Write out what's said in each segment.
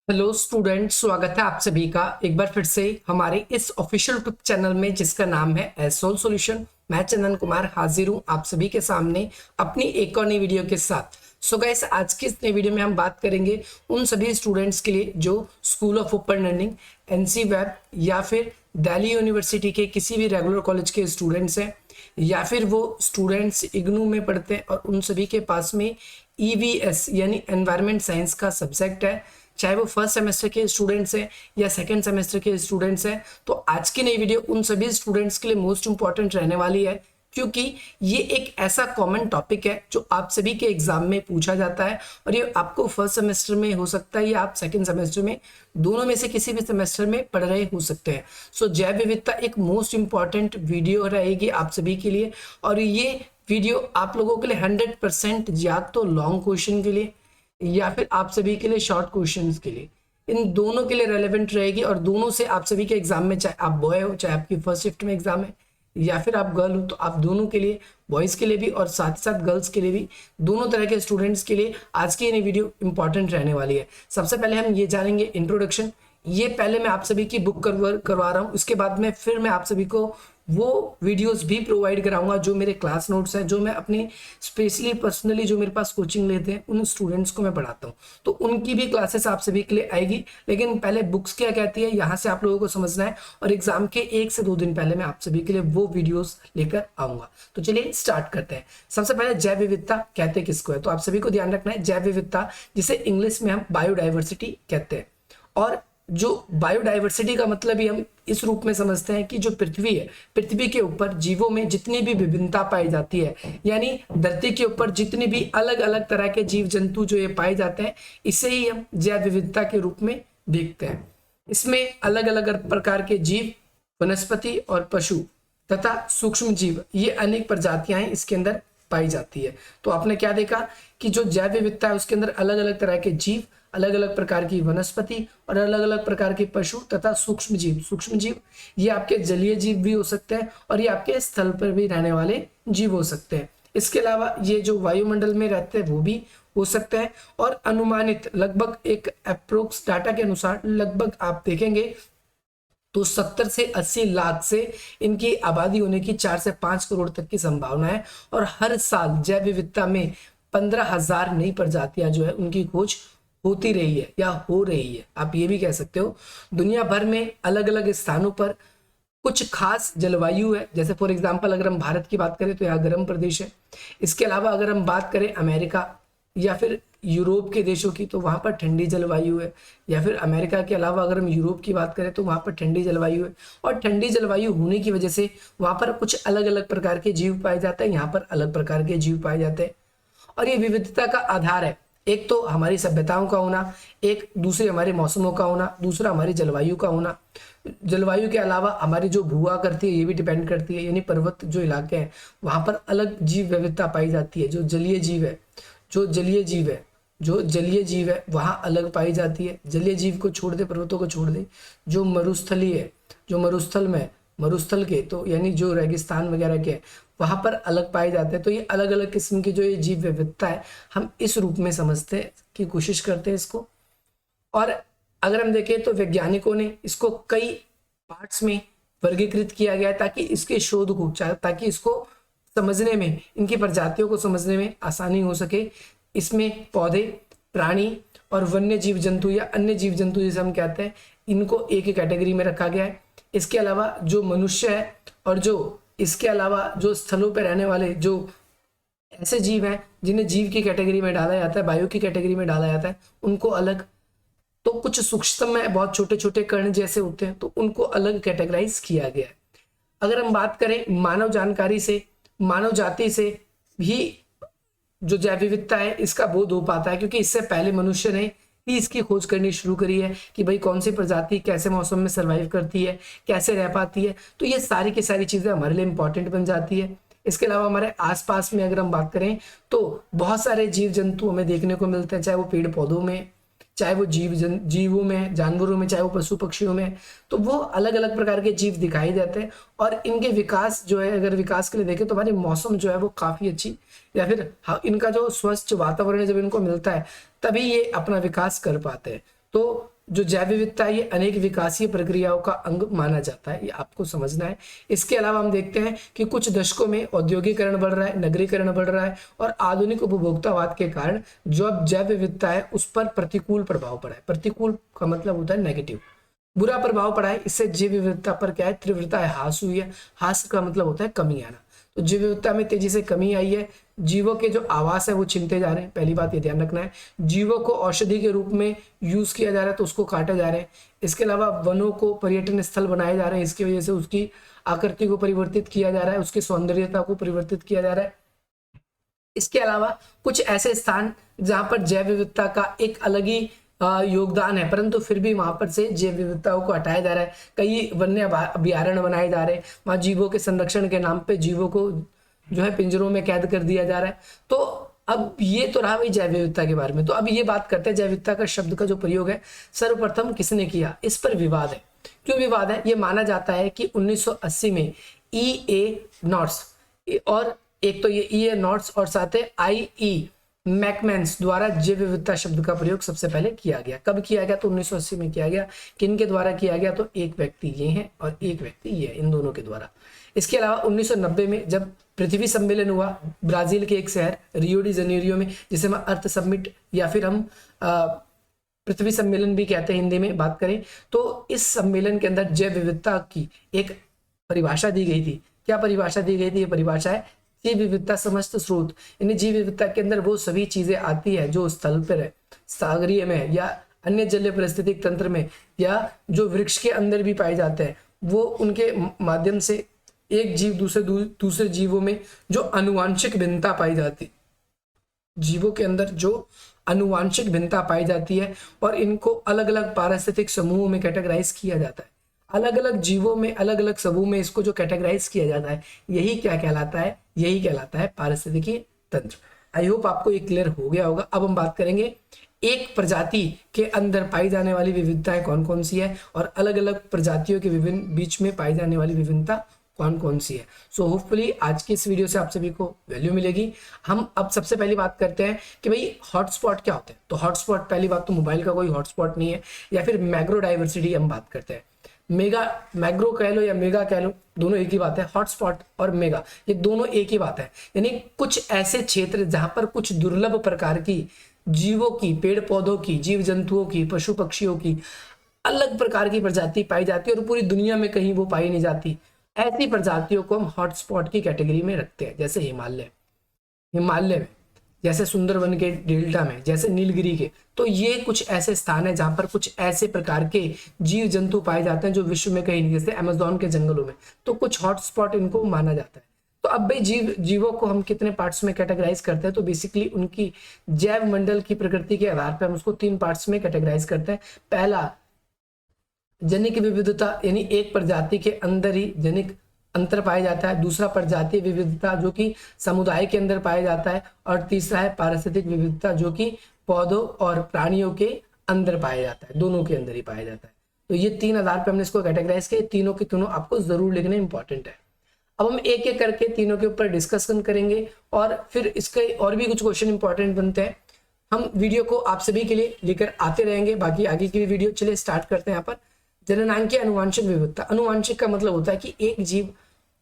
Hello student, स्वागत है आप सभी का एक बार फिर से हमारे इस ऑफिशियल यूट्यूब चैनल में जिसका नाम है एसोल सॉल्यूशन। मैं चंदन कुमार हाजिर हूं आप सभी के सामने अपनी एक और नई वीडियो के साथ। सो गाइस, आज की इस नई वीडियो में हम बात करेंगे उन सभी स्टूडेंट्स के लिए जो school of open learning, NC web या फिर दिल्ली यूनिवर्सिटी के किसी भी रेगुलर कॉलेज के स्टूडेंट्स हैं, या फिर वो स्टूडेंट्स इग्नू में पढ़ते हैं और उन सभी के पास में ईवीएस यानी एनवायरमेंट साइंस का सब्जेक्ट है, चाहे वो फर्स्ट सेमेस्टर के स्टूडेंट्स हैं या सेकंड सेमेस्टर के स्टूडेंट्स हैं। तो आज की नई वीडियो उन सभी स्टूडेंट्स के लिए मोस्ट इंपॉर्टेंट रहने वाली है, क्योंकि ये एक ऐसा कॉमन टॉपिक है जो आप सभी के एग्जाम में पूछा जाता है और ये आपको फर्स्ट सेमेस्टर में हो सकता है या आप सेकंड सेमेस्टर में, दोनों में से किसी भी सेमेस्टर में पढ़ रहे हो सकते हैं। सो जैव विविधता एक मोस्ट इंपॉर्टेंट वीडियो रहेगी आप सभी के लिए, और ये वीडियो आप लोगों के लिए 100% या तो लॉन्ग क्वेश्चन के लिए या फिर आप सभी के लिए शॉर्ट क्वेश्चंस के लिए, इन दोनों के लिए रेलेवेंट रहेगी। और दोनों से आप सभी के एग्जाम में, चाहे आप बॉय हो, चाहे आपकी फर्स्ट शिफ्ट में एग्जाम है, या फिर आप गर्ल हो, तो आप दोनों के लिए, बॉयज़ के लिए भी और साथ ही साथ गर्ल्स के लिए भी, दोनों तरह के स्टूडेंट्स के लिए आज की ये वीडियो इंपॉर्टेंट रहने वाली है। सबसे पहले हम ये जानेंगे इंट्रोडक्शन। ये पहले मैं आप सभी की बुक करवा रहा हूँ, उसके बाद में फिर मैं आप सभी को वो वीडियोस भी प्रोवाइड कराऊंगा जो मेरे क्लास नोट्स हैं, जो मैं अपने स्पेशली पर्सनली जो मेरे पास कोचिंग लेते हैं उन स्टूडेंट्स को मैं पढ़ाता हूँ, तो उनकी भी क्लासेस आप सभी के लिए आएगी। लेकिन पहले बुक्स क्या कहती है यहाँ से आप लोगों को समझना है, और एग्जाम के 1 से 2 दिन पहले मैं आप सभी के लिए वो वीडियोस लेकर आऊंगा। तो चलिए स्टार्ट करते हैं। सबसे पहले जैव विविधता कहते किसको है, तो आप सभी को ध्यान रखना है जैव विविधता जिसे इंग्लिश में हम बायोडाइवर्सिटी कहते हैं। और जो बायोडाइवर्सिटी का मतलब ही हम इस रूप में समझते हैं कि जो पृथ्वी है, पृथ्वी के ऊपर जीवों में जितनी भी विभिन्नता पाई जाती है, यानी धरती के ऊपर जितनी भी अलग अलग तरह के जीव जंतु जो ये पाए जाते हैं, इसे ही हम जैव विविधता के रूप में देखते हैं। इसमें अलग अलग प्रकार के जीव, वनस्पति और पशु तथा सूक्ष्म जीव, ये अनेक प्रजातियां हैं इसके अंदर पाई जाती है। तो आपने क्या देखा कि जो जैव विविधता है उसके अंदर अलग अलग तरह के जीव, अलग अलग प्रकार की वनस्पति और अलग अलग प्रकार के पशु तथा सूक्ष्म जीव। सूक्ष्म जीव ये आपके जलीय जीव भी हो सकते हैं और ये आपके स्थल पर भी रहने वाले जीव हो सकते हैं। इसके अलावा ये जो वायुमंडल में रहते हैं वो भी हो सकते हैं। और अनुमानित लगभग एक अप्रोक्स डाटा के अनुसार लगभग आप देखेंगे तो 70 से 80 लाख से इनकी आबादी होने की 4 से 5 करोड़ तक की संभावना है। और हर साल जैव विविधता में 15,000 नई प्रजातियां जो है उनकी खोज होती रही है या हो रही है, आप ये भी कह सकते हो। दुनिया भर में अलग अलग स्थानों पर कुछ खास जलवायु है, जैसे फॉर एग्जांपल अगर हम भारत की बात करें तो यहाँ गर्म प्रदेश है। इसके अलावा अगर हम बात करें अमेरिका या फिर यूरोप के देशों की, तो वहाँ पर ठंडी जलवायु है। या फिर अमेरिका के अलावा अगर हम यूरोप की बात करें तो वहाँ पर ठंडी जलवायु है। और ठंडी जलवायु होने की वजह से वहाँ पर कुछ अलग अलग प्रकार के जीव पाए जाते हैं, यहाँ पर अलग प्रकार के जीव पाए जाते हैं। और ये विविधता का आधार है, एक तो हमारी सभ्यताओं का होना, एक दूसरे हमारे मौसमों का होना, दूसरा हमारी जलवायु का होना। जलवायु के अलावा हमारी जो भूआ करती है ये भी डिपेंड करती है, यानी पर्वत जो इलाके हैं वहां पर अलग जीव विविधता पाई जाती है। जो जलीय जीव है, जो जलीय जीव है, जो जलीय जीव है वहां अलग पाई जाती है। जलीय जीव को छोड़ दे, पर्वतों को छोड़ दे, जो मरुस्थलीय है, जो मरुस्थल में, मरुस्थल के तो यानी जो रेगिस्तान वगैरह के वहां पर अलग पाए जाते हैं। तो ये अलग अलग किस्म की जो ये जीव विविधता है हम इस रूप में समझते की कोशिश करते हैं इसको। और अगर हम देखें तो वैज्ञानिकों ने इसको कई पार्ट्स में वर्गीकृत किया गया है ताकि इसके शोध को, ताकि इसको समझने में, इनकी प्रजातियों को समझने में आसानी हो सके। इसमें पौधे, प्राणी और वन्य जीव जंतु या अन्य जीव जंतु जिसे हम कहते हैं, इनको एक ही कैटेगरी में रखा गया है। इसके अलावा जो मनुष्य है और जो इसके अलावा जो स्थलों पर रहने वाले जो ऐसे जीव हैं जिन्हें जीव की कैटेगरी में डाला जाता है, वायु की कैटेगरी में डाला जाता है, उनको अलग। तो कुछ सूक्ष्म में बहुत छोटे छोटे कण जैसे होते हैं तो उनको अलग कैटेगराइज किया गया है। अगर हम बात करें मानव जानकारी से, मानव जाति से भी जो जैव विविधता है इसका बोध हो पाता है, क्योंकि इससे पहले मनुष्य ने ही इसकी खोज करनी शुरू करी है कि भाई कौन सी प्रजाति कैसे मौसम में सरवाइव करती है, कैसे रह पाती है। तो ये सारी की सारी चीजें हमारे लिए इंपॉर्टेंट बन जाती है। इसके अलावा हमारे आसपास में अगर हम बात करें तो बहुत सारे जीव जंतु हमें देखने को मिलते हैं, चाहे वो पेड़ पौधों में, चाहे वो जीवों में, जानवरों में, चाहे वो पशु पक्षियों में। तो वो अलग अलग प्रकार के जीव दिखाई देते हैं। और इनके विकास जो है, अगर विकास के लिए देखें तो हमारे मौसम जो है वो काफी अच्छी, या फिर इनका जो स्वच्छ वातावरण जब इनको मिलता है तभी ये अपना विकास कर पाते हैं। तो जो जैव विविधता है ये अनेक विकासीय प्रक्रियाओं का अंग माना जाता है, ये आपको समझना है। इसके अलावा हम देखते हैं कि कुछ दशकों में औद्योगिकरण बढ़ रहा है, नगरीकरण बढ़ रहा है और आधुनिक उपभोक्तावाद के कारण जो अब जैव विविधता है उस पर प्रतिकूल प्रभाव पड़ा है। प्रतिकूल का मतलब होता है नेगेटिव, बुरा प्रभाव पड़ा है। इससे जैव विविधता पर क्या है, तीव्रता ह्रास हुई है। ह्रास का मतलब होता है कमी आना। तो जैव विविधता में तेजी से कमी आई है। जीवों के जो आवास है वो छिनते जा रहे हैं, पहली बात ये ध्यान रखना है। जीवों को औषधि के रूप में यूज किया जा रहा है तो उसको काटे जा रहे हैं। इसके अलावा वनों को पर्यटन स्थल बनाए जा रहे हैं, इसकी वजह से उसकी आकृति को परिवर्तित किया जा रहा है, उसकी सौंदर्यता को परिवर्तित किया जा रहा है। इसके अलावा कुछ ऐसे स्थान जहां पर जैव विविधता का एक अलग ही योगदान है, परंतु फिर भी वहां पर से जैव विविधताओं को हटाया जा रहा है। कई वन्य अभ्यारण्य बनाए जा रहे हैं, वहां जीवों के संरक्षण के नाम पे जीवों को जो है पिंजरों में कैद कर दिया जा रहा है। तो अब ये तो रहा भाई जैव विविधता के बारे में। तो अब ये बात करते हैं जैव विविधता का शब्द का जो प्रयोग है सर्वप्रथम किसने किया, इस पर विवाद है। क्यों विवाद है? ये माना जाता है कि 1980 में E.A. नॉट्स और एक तो ये E.A. नॉट्स और साथ है I.E. मैकमैन्स द्वारा जैव विविधता शब्द का प्रयोग सबसे पहले किया गया। कब किया गया? तो 1980 में किया गया। किन के द्वारा किया गया? तो एक व्यक्ति ये है और एक व्यक्ति ये है, इन दोनों के द्वारा। इसके अलावा 1990 में जब पृथ्वी सम्मेलन हुआ ब्राजील के एक शहर रियो डी जनेरियो में, जिसे हम अर्थ समिट या फिर हम पृथ्वी सम्मेलन भी कहते हैं हिंदी में बात करें, तो इस सम्मेलन के अंदर जैव विविधता की एक परिभाषा दी गई थी। क्या परिभाषा दी गई थी? ये परिभाषा है जीव विविधता समस्त स्रोत। यानी जीव विविधता के अंदर वो सभी चीजें आती है जो स्थल पर है, सागरीय में है या अन्य जलीय पारिस्थितिक तंत्र में, या जो वृक्ष के अंदर भी पाए जाते हैं, वो उनके माध्यम से एक जीव दूसरे जीवों में जो आनुवांशिक भिन्नता पाई जाती, जीवों के अंदर जो आनुवांशिक भिन्नता पाई जाती है और इनको अलग अलग पारिस्थितिक समूहों में कैटेगराइज किया जाता है। अलग अलग जीवों में अलग अलग समूह में इसको जो कैटेगराइज किया जाता है, यही क्या कहलाता है? यही कहलाता है पारिस्थितिकी तंत्र। आई होप आपको ये क्लियर हो गया होगा। अब हम बात करेंगे एक प्रजाति के अंदर पाई जाने वाली विविधताएं कौन कौन सी है और अलग अलग प्रजातियों के विभिन्न बीच में पाई जाने वाली विभिन्नता कौन कौन सी है। सो होपफुली आज की इस वीडियो से आप सभी को वैल्यू मिलेगी। हम अब सबसे पहली बात करते हैं कि भाई हॉटस्पॉट क्या होते हैं। तो हॉटस्पॉट, पहली बात तो मोबाइल का कोई हॉटस्पॉट नहीं है, या फिर मैग्रो डाइवर्सिटी हम बात करते हैं। मैग्रो कह लो या मेगा कह लो, दोनों एक ही बात है। हॉटस्पॉट और मेगा ये दोनों एक ही बात है। यानी कुछ ऐसे क्षेत्र जहां पर कुछ दुर्लभ प्रकार की जीवों की, पेड़ पौधों की, जीव जंतुओं की, पशु पक्षियों की अलग प्रकार की प्रजाति पाई जाती है और पूरी दुनिया में कहीं वो पाई नहीं जाती, ऐसी प्रजातियों को हम हॉटस्पॉट की कैटेगरी में रखते हैं। जैसे हिमालय में, जैसे सुंदरवन के डेल्टा में, जैसे नीलगिरी के। तो ये कुछ ऐसे स्थान है जहां पर कुछ ऐसे प्रकार के जीव जंतु पाए जाते हैं जो विश्व में कहीं नहीं, जैसे अमेज़न के जंगलों में। तो कुछ हॉटस्पॉट इनको माना जाता है। तो अब भाई जीवों को हम कितने पार्ट्स में कैटेगराइज करते हैं? तो बेसिकली उनकी जैव मंडल की प्रकृति के आधार पर हम उसको 3 पार्ट्स में कैटेगराइज करते हैं। पहला जनिक विविधता, यानी एक प्रजाति के अंदर ही जनिक अंतर पाया जाता है। दूसरा प्रजातीय विविधता जो कि समुदाय के अंदर पाया जाता है। और तीसरा है पारिस्थितिक विविधता जो कि पौधों और प्राणियों के अंदर पाया जाता है, दोनों के अंदर ही पाया जाता है। तो ये 3 आधार पर हमने इसको कैटेगराइज किया। तीनों के तीनों आपको जरूर लिखने इंपॉर्टेंट है। अब हम एक एक करके तीनों के ऊपर डिस्कशन करेंगे और फिर इसके और भी कुछ क्वेश्चन इंपॉर्टेंट बनते हैं। हम वीडियो को आप सभी के लिए लेकर आते रहेंगे, बाकी आगे की वीडियो। चलिए स्टार्ट करते हैं। यहाँ पर जननांगीय अनुवांशिक विविधता। अनुवांशिक का मतलब होता है कि एक जीव,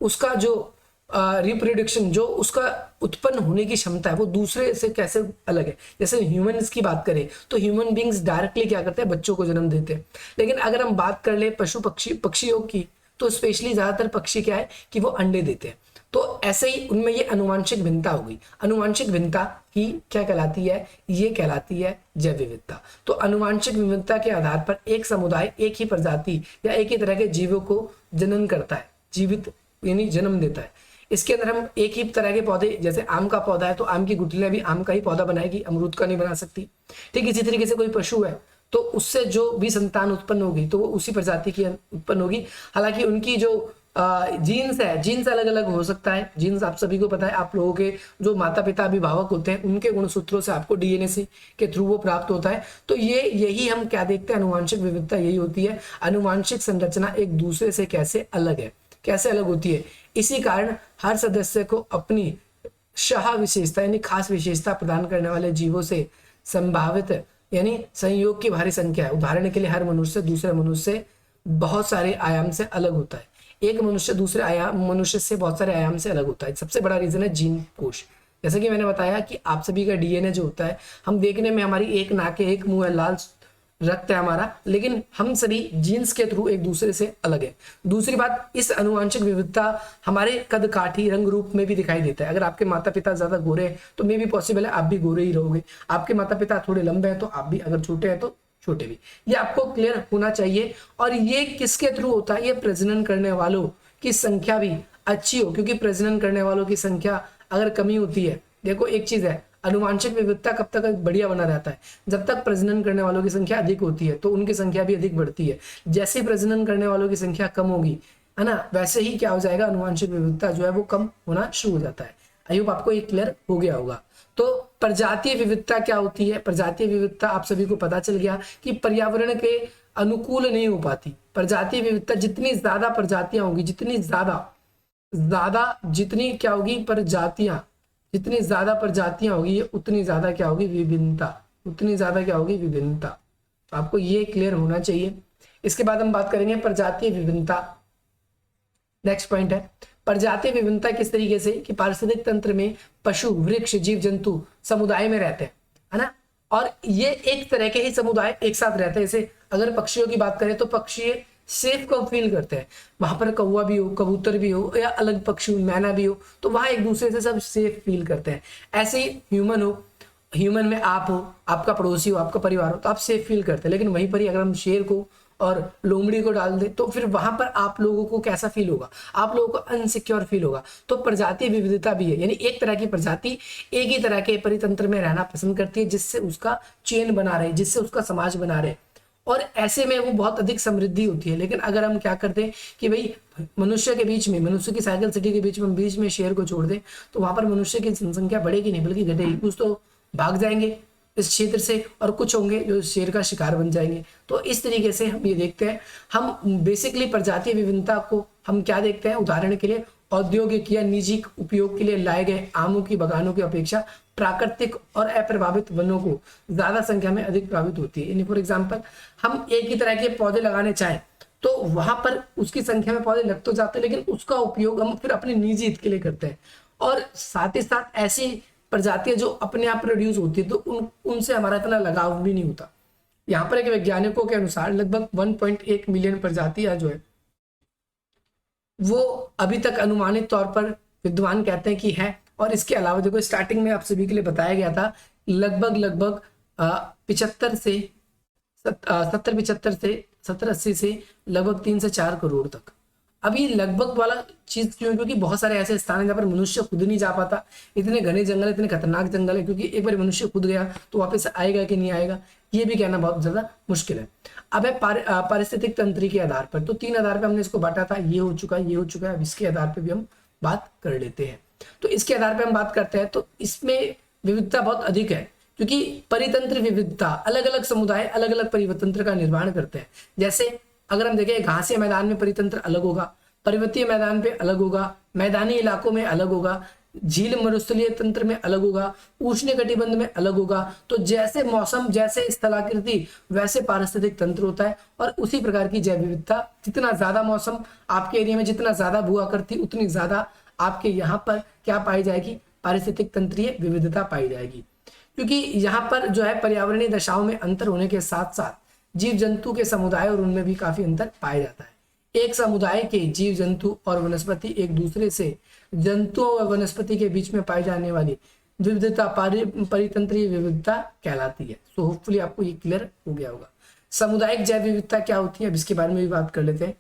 उसका जो रिप्रोडक्शन, जो उसका उत्पन्न होने की क्षमता है, वो दूसरे से कैसे अलग है। जैसे ह्यूमंस की बात करें तो ह्यूमन बींग्स डायरेक्टली क्या करते हैं? बच्चों को जन्म देते हैं। लेकिन अगर हम बात कर ले पशु पक्षियों की, तो स्पेशली ज्यादातर पक्षी क्या है कि वो अंडे देते हैं। तो ऐसे ही उनमें ये अनुवांशिक भिन्नता हो गई। अनुवांशिक भिन्नता की क्या कहलाती है? ये कहलाती है जैव विविधता। तो अनुवांशिक विविधता के आधार पर एक समुदाय एक ही प्रजाति या एक ही तरह के जीवों को जनन करता है, जीवित यानी जन्म देता है। इसके अंदर हम एक ही तरह के पौधे, जैसे आम का पौधा है तो आम की गुठलियां भी आम का ही पौधा बनाएगी, अमरूद का नहीं बना सकती। ठीक इसी तरीके से कोई पशु है तो उससे जो भी संतान उत्पन्न होगी तो वो उसी प्रजाति की उत्पन्न होगी। हालांकि उनकी जो जीन्स है, जीन्स अलग अलग हो सकता है। जीन्स आप सभी को पता है, आप लोगों के जो माता पिता अभिभावक होते हैं उनके गुणसूत्रों से आपको डीएनए के थ्रू वो प्राप्त होता है। तो यही हम क्या देखते हैं? अनुवांशिक विविधता यही होती है। अनुवांशिक संरचना एक दूसरे से कैसे अलग है, कैसे अलग होती है। इसी कारण हर सदस्य को अपनी शाह विशेषता यानी खास विशेषता प्रदान करने वाले जीवों से संभावित यानी संयोग की भारी संख्या है। उदाहरण के लिए हर मनुष्य दूसरे मनुष्य से बहुत सारे आयाम से अलग होता है। एक मनुष्य दूसरे मनुष्य से बहुत सारे आयाम से अलग होता है। सबसे बड़ा रीजन है जीन कोश। जैसे कि मैंने बताया कि आप सभी का डीएनए जो होता है, हम देखने में हमारी एक नाक है, एक मुंह है, लाल रक्त है हमारा, लेकिन हम सभी जीन्स के थ्रू एक दूसरे से अलग है। दूसरी बात, इस अनुवांशिक विविधता हमारे कद काठी रंग रूप में भी दिखाई देता है। अगर आपके माता पिता ज्यादा गोरे हैं तो मे भी पॉसिबल है आप भी गोरे ही रहोगे। आपके माता पिता थोड़े लंबे हैं तो आप भी, अगर छोटे हैं तो छोटे भी। ये आपको क्लियर होना चाहिए। और ये किसके थ्रू होता है? ये प्रजनन करने वालों की संख्या भी अच्छी हो, क्योंकि प्रजनन करने वालों की संख्या अगर कमी होती है, देखो एक चीज है, अनुवांशिक विविधता कब तक बढ़िया बना रहता है? जब तक प्रजनन करने वालों की संख्या अधिक होती है तो उनकी संख्या भी अधिक बढ़ती है। जैसे प्रजनन करने वालों की संख्या कम होगी, है ना, वैसे ही क्या हो जाएगा, अनुवांशिक विविधता जो है वो कम होना शुरू हो जाता है। आई होप आपको ये क्लियर हो गया होगा। तो प्रजातीय विविधता क्या होती है? प्रजातीय विविधता आप सभी को पता चल गया कि पर्यावरण के अनुकूल नहीं हो पाती। प्रजातीय विविधता, जितनी ज्यादा प्रजातियां होगी, जितनी जितनी क्या होगी प्रजातियां, जितनी ज्यादा प्रजातियां होगी उतनी ज्यादा क्या होगी विभिन्नता, उतनी ज्यादा क्या होगी विभिन्नता। आपको ये क्लियर होना चाहिए। इसके बाद हम बात करेंगे प्रजातीय विभिन्नता। नेक्स्ट पॉइंट है प्रजातीय विभिन्नता किस तरीके से कि पारिस्थितिक तंत्र में पशु, वृक्ष, जीव जंतु समुदाय में रहते हैं, है ना, और ये एक तरह के ही समुदाय एक साथ रहते हैं। जैसे अगर पक्षियों की बात करें तो पक्षी सेफ को फील करते हैं। वहां पर कौवा भी हो, कबूतर भी हो, या अलग पक्षी मैना भी हो, तो वहां एक दूसरे से सब सेफ फील करते हैं। ऐसे ही ह्यूमन हो, ह्यूमन में आप हो, आपका पड़ोसी हो, आपका परिवार हो, तो आप सेफ फील करते हैं। लेकिन वहीं पर ही अगर हम शेर को और लोमड़ी को डाल दे तो फिर वहां पर आप लोगों को कैसा फील होगा? आप लोगों को अनसिक्योर फील होगा। तो प्रजातीय विविधता भी है, यानी एक तरह की प्रजाति एक ही तरह के परितंत्र में रहना पसंद करती है, जिससे उसका चेन बना रहे, जिससे उसका समाज बना रहे, और ऐसे में वो बहुत अधिक समृद्धि होती है। लेकिन अगर हम क्या करते हैं कि भाई मनुष्य के बीच में, मनुष्य की साइकिल सिटी के बीच में शेर को छोड़ दें, तो वहां पर मनुष्य की जनसंख्या बढ़ेगी नहीं बल्कि घटेगी। कुछ तो भाग जाएंगे इस क्षेत्र से और कुछ होंगे जो शेर का शिकार बन जाएंगे। तो इस तरीके से हम ये देखते हैं, हम बेसिकली प्रजातीय विभिन्नता को हम क्या देखते हैं, उदाहरण के लिए औद्योगिक या निजी उपयोग के लिए लाए गए आमों की बगानों की अपेक्षा प्राकृतिक और अप्रभावित वनों को ज्यादा संख्या में अधिक प्रभावित होती है। फॉर एग्जाम्पल, हम एक ही तरह के पौधे लगाने चाहें तो वहां पर उसकी संख्या में पौधे लग तो जाते हैं, लेकिन उसका उपयोग हम फिर अपने निजी हित के लिए करते हैं। और साथ ही साथ ऐसी प्रजातियां जो अपने आप प्रोड्यूस होती है तो उनसे हमारा इतना लगाव भी नहीं होता। यहाँ पर एक वैज्ञानिकों के अनुसार लगभग 1.1 मिलियन प्रजातियां जो है वो अभी तक अनुमानित तौर पर विद्वान कहते हैं कि है। और इसके अलावा देखो स्टार्टिंग में आप सभी के लिए बताया गया था लगभग 75 से 70-80 से लगभग 3 से 4 करोड़ तक। अब ये लगभग वाला चीज क्यों? क्योंकि बहुत सारे ऐसे स्थान है जहाँ पर मनुष्य खुद नहीं जा पाता। इतने घने जंगल, इतने खतरनाक जंगल है, क्योंकि एक बार मनुष्य खुद गया तो वापस आएगा कि नहीं आएगा ये भी कहना बहुत ज्यादा मुश्किल है। अब है पारिस्थितिक तंत्र के आधार पर, तो 3 आधार पर हमने इसको बांटा था, ये हो चुका है, ये हो चुका है। अब इसके आधार पर भी हम बात कर लेते हैं। तो इसके आधार पर हम बात करते हैं तो इसमें विविधता बहुत अधिक है, क्योंकि परितंत्र विविधता, अलग अलग समुदाय अलग अलग परितंत्र का निर्माण करते हैं। जैसे अगर हम देखें घासीय मैदान में परितंत्र अलग होगा, पर्वतीय मैदान पे अलग होगा, मैदानी इलाकों में अलग होगा, झील मरुस्थलीय तंत्र में अलग होगा, उष्ण कटिबंध में अलग होगा। तो जैसे मौसम, जैसे स्थलाकृति, वैसे पारिस्थितिक तंत्र होता है। और उसी प्रकार की जैव विविधता, जितना ज्यादा मौसम आपके एरिया में, जितना ज्यादा भू आकृति, उतनी ज्यादा आपके यहाँ पर क्या पाई जाएगी, पारिस्थितिक तंत्रीय विविधता पाई जाएगी। क्योंकि यहाँ पर जो है पर्यावरणीय दशाओं में अंतर होने के साथ साथ जीव जंतु के समुदाय और उनमें भी काफी अंतर पाया जाता है। एक समुदाय के जीव जंतु और वनस्पति एक दूसरे से जंतुओं और वनस्पति के बीच में पाई जाने वाली विविधता परितंत्रीय विविधता कहलाती है। सो होपफुली आपको ये क्लियर हो गया होगा। सामुदायिक जैव विविधता क्या होती है, अब इसके बारे में भी बात कर लेते हैं।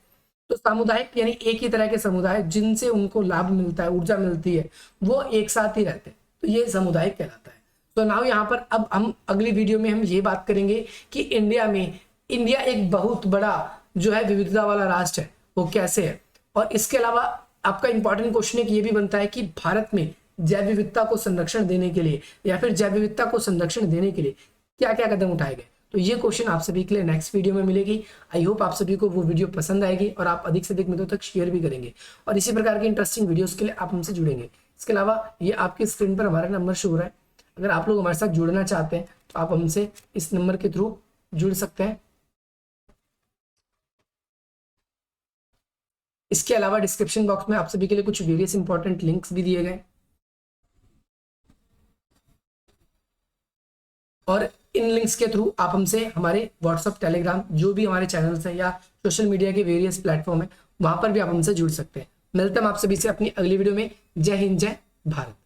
तो सामुदायिक यानी एक ही तरह के समुदाय जिनसे उनको लाभ मिलता है, ऊर्जा मिलती है, वो एक साथ ही रहते हैं, तो ये सामुदायिक कहलाता है। तो नाउ यहाँ पर अब हम अगली वीडियो में हम ये बात करेंगे कि इंडिया एक बहुत बड़ा जो है विविधता वाला राष्ट्र है, वो कैसे है। और इसके अलावा आपका इंपॉर्टेंट क्वेश्चन ये भी बनता है कि भारत में जैव विविधता को संरक्षण देने के लिए या फिर जैव विविधता को संरक्षण देने के लिए क्या क्या कदम उठाए गए। तो ये क्वेश्चन आप सभी के लिए नेक्स्ट वीडियो में मिलेगी। आई होप आप सभी को वो वीडियो पसंद आएगी और आप अधिक से अधिक मित्रों तक शेयर भी करेंगे और इसी प्रकार के इंटरेस्टिंग वीडियोस के लिए आप हमसे जुड़ेंगे। इसके अलावा ये आपकी स्क्रीन पर हमारा नंबर शो हो रहा है, अगर आप लोग हमारे साथ जुड़ना चाहते हैं तो आप हमसे इस नंबर के थ्रू जुड़ सकते हैं। इसके अलावा डिस्क्रिप्शन बॉक्स में आप सभी के लिए कुछ वेरियस इंपॉर्टेंट लिंक्स भी दिए गए और इन लिंक्स के थ्रू आप हमसे हमारे व्हाट्सअप, टेलीग्राम, जो भी हमारे चैनल्स हैं या सोशल मीडिया के वेरियस प्लेटफॉर्म है, वहां पर भी आप हमसे जुड़ सकते हैं। मिलते हैं आप सभी से अपनी अगली वीडियो में। जय हिंद, जय भारत।